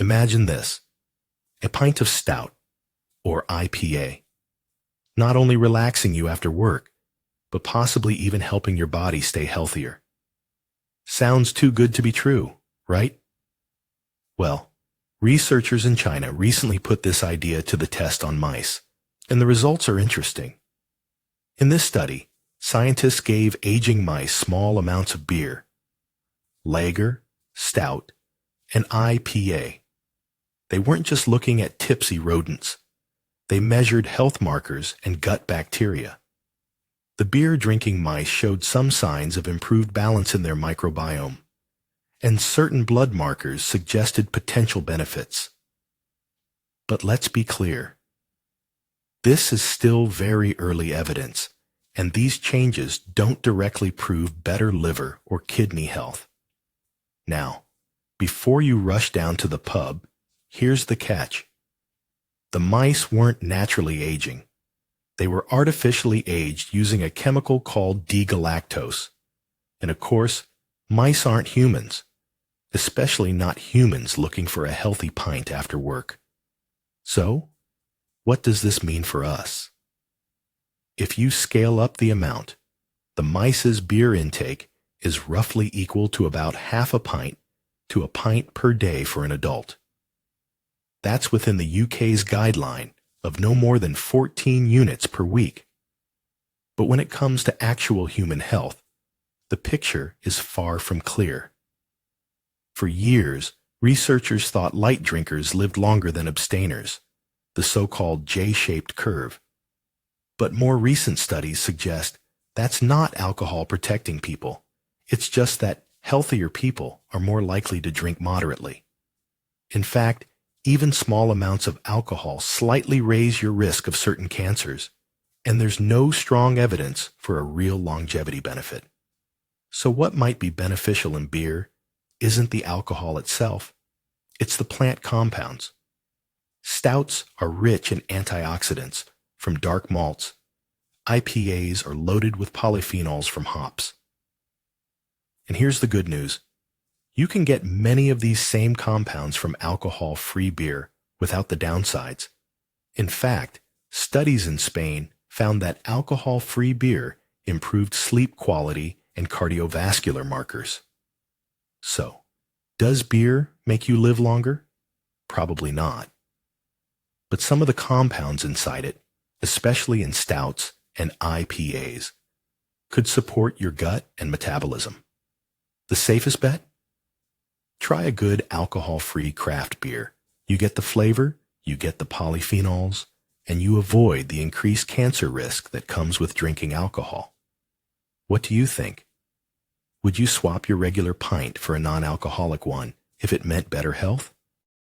Imagine this: a pint of stout, or IPA, not only relaxing you after work, but possibly even helping your body stay healthier. Sounds too good to be true, right? Well, researchers in China recently put this idea to the test on mice, and the results are interesting. In this study, scientists gave aging mice small amounts of beer, lager, stout, and IPA. They weren't just looking at tipsy rodents. They measured health markers and gut bacteria. The beer-drinking mice showed some signs of improved balance in their microbiome, and certain blood markers suggested potential benefits. But let's be clear. This is still very early evidence, and these changes don't directly prove better liver or kidney health. Now, before you rush down to the pub, here's the catch. The mice weren't naturally aging. They were artificially aged using a chemical called D-galactose. And of course, mice aren't humans, especially not humans looking for a healthy pint after work. So, what does this mean for us? If you scale up the amount, the mice's beer intake is roughly equal to about half a pint to a pint per day for an adult. That's within the UK's guideline of no more than 14 units per week. But when it comes to actual human health, the picture is far from clear. For years, researchers thought light drinkers lived longer than abstainers, the so-called J-shaped curve. But more recent studies suggest that's not alcohol protecting people. It's just that healthier people are more likely to drink moderately. In fact, even small amounts of alcohol slightly raise your risk of certain cancers, and there's no strong evidence for a real longevity benefit. So what might be beneficial in beer isn't the alcohol itself, it's the plant compounds. Stouts are rich in antioxidants from dark malts. IPAs are loaded with polyphenols from hops. And here's the good news. You can get many of these same compounds from alcohol-free beer without the downsides. In fact, studies in Spain found that alcohol-free beer improved sleep quality and cardiovascular markers. So, does beer make you live longer? Probably not. But some of the compounds inside it, especially in stouts and IPAs, could support your gut and metabolism. The safest bet? Try a good alcohol-free craft beer. You get the flavor, you get the polyphenols, and you avoid the increased cancer risk that comes with drinking alcohol. What do you think? Would you swap your regular pint for a non-alcoholic one if it meant better health?